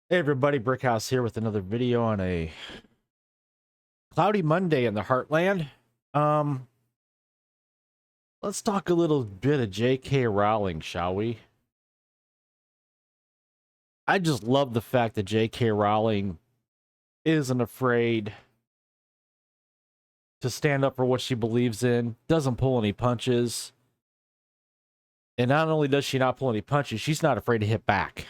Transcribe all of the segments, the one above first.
Hey everybody, Brickhouse here with another video on a cloudy Monday in the Heartland. Um, let's talk a little bit of J.K. Rowling, shall we? I just love the fact that J.K. Rowling isn't afraid to stand up for what she believes in, doesn't pull any punches, and not only does she not pull any punches, she's not afraid to hit back.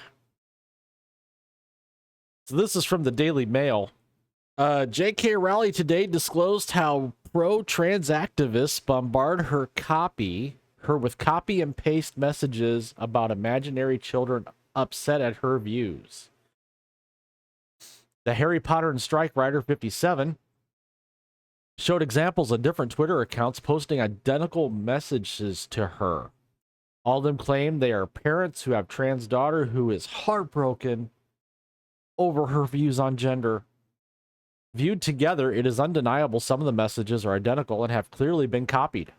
So this is from the Daily Mail. J.K. Rowling today disclosed how pro-trans activists bombard her with copy and paste messages about imaginary children upset at her views. The Harry Potter and Strike writer 57 showed examples of different Twitter accounts posting identical messages to her. All of them claim they are parents who have trans daughter who is heartbroken over her views on gender. Viewed together, it is undeniable some of the messages are identical and have clearly been copied.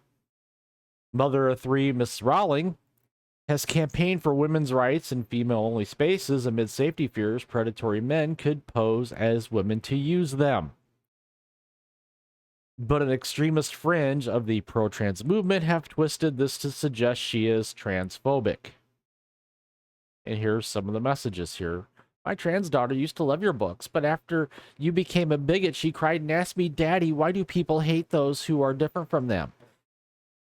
Mother of three, Miss Rowling, has campaigned for women's rights in female-only spaces amid safety fears predatory men could pose as women to use them. But an extremist fringe of the pro-trans movement have twisted this to suggest she is transphobic. And here's some of the messages here. My trans daughter used to love your books, but after you became a bigot, she cried and asked me, Daddy, why do people hate those who are different from them?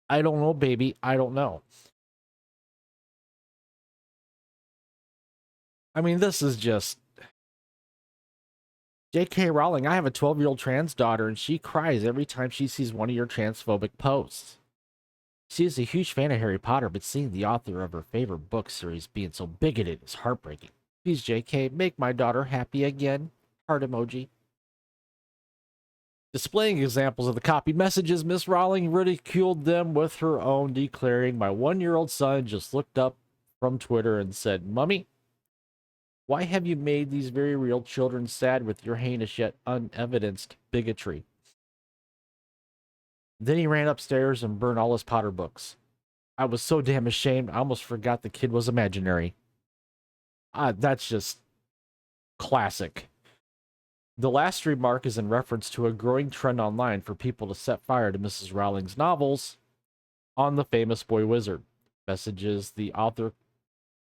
I don't know, baby. I don't know. I mean, this is just J.K. Rowling. I have a 12-year-old trans daughter, and she cries every time she sees one of your transphobic posts. She is a huge fan of Harry Potter, but seeing the author of her favorite book series being so bigoted is heartbreaking. Please, J.K., make my daughter happy again. Heart emoji. Displaying examples of the copied messages, Miss Rowling ridiculed them with her own, declaring, My 1-year-old son just looked up from Twitter and said, Mummy, why have you made these very real children sad with your heinous yet unevidenced bigotry? Then he ran upstairs and burned all his Potter books. I was so damn ashamed, I almost forgot the kid was imaginary. That's just classic. The last remark is in reference to a growing trend online for people to set fire to Mrs. Rowling's novels on the famous boy wizard. Messages the author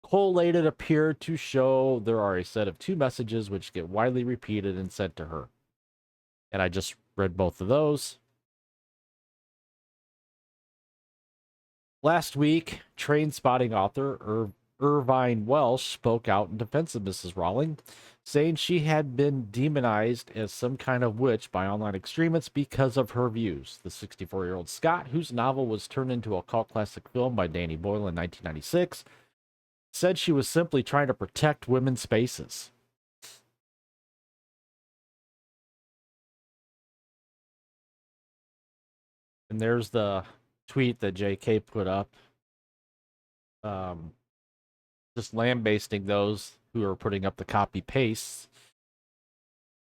collated appear to show there are a set of 2 messages which get widely repeated and sent to her. And I just read both of those. Last week, train spotting author Irvine Welsh spoke out in defense of Mrs. Rowling, saying she had been demonized as some kind of witch by online extremists because of her views. The 64-year-old Scot, whose novel was turned into a cult classic film by Danny Boyle in 1996, said she was simply trying to protect women's spaces. And there's the tweet that JK put up, just lambasting those who are putting up the copy pastes.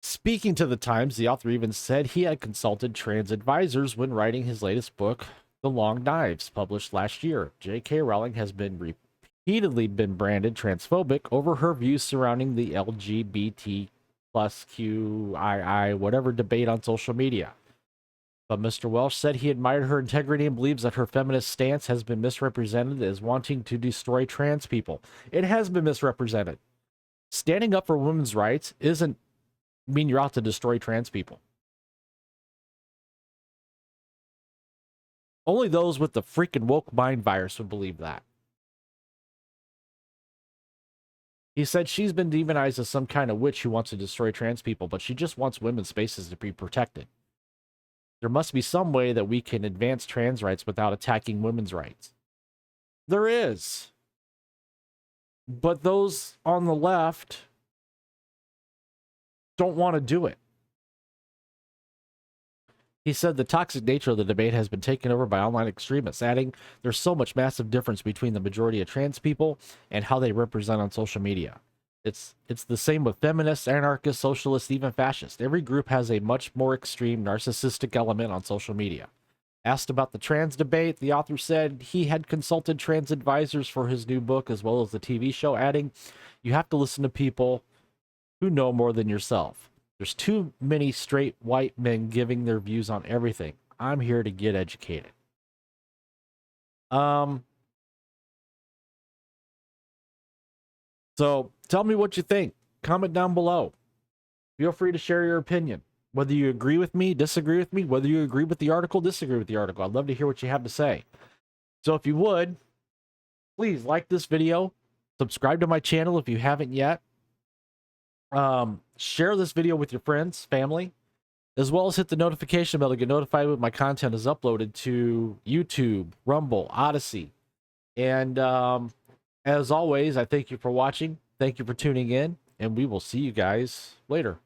Speaking to the Times, the author even said he had consulted trans advisors when writing his latest book, The Long Knives, published last year. J.K. Rowling has been repeatedly been branded transphobic over her views surrounding the LGBT plus QII whatever debate on social media. But Mr. Welsh said he admired her integrity and believes that her feminist stance has been misrepresented as wanting to destroy trans people. It has been misrepresented. Standing up for women's rights isn't mean you're out to destroy trans people. Only those with the freaking woke mind virus would believe that. He said she's been demonized as some kind of witch who wants to destroy trans people, but she just wants women's spaces to be protected. There must be some way that we can advance trans rights without attacking women's rights. There is. But those on the left don't want to do it. He said the toxic nature of the debate has been taken over by online extremists, adding, there's so much massive difference between the majority of trans people and how they represent on social media. It's the same with feminists, anarchists, socialists, even fascists. Every group has a much more extreme narcissistic element on social media. Asked about the trans debate, the author said he had consulted trans advisors for his new book as well as the TV show, adding, you have to listen to people who know more than yourself. There's too many straight white men giving their views on everything. I'm here to get educated. So tell me what you think. Comment down below. Feel free to share your opinion. Whether you agree with me, disagree with me, whether you agree with the article, disagree with the article. I'd love to hear what you have to say. So if you would, please like this video, subscribe to my channel if you haven't yet. Share this video with your friends, family, as well as hit the notification bell to get notified when my content is uploaded to YouTube, Rumble, Odyssey. And as always, I thank you for watching. Thank you for tuning in, and we will see you guys later.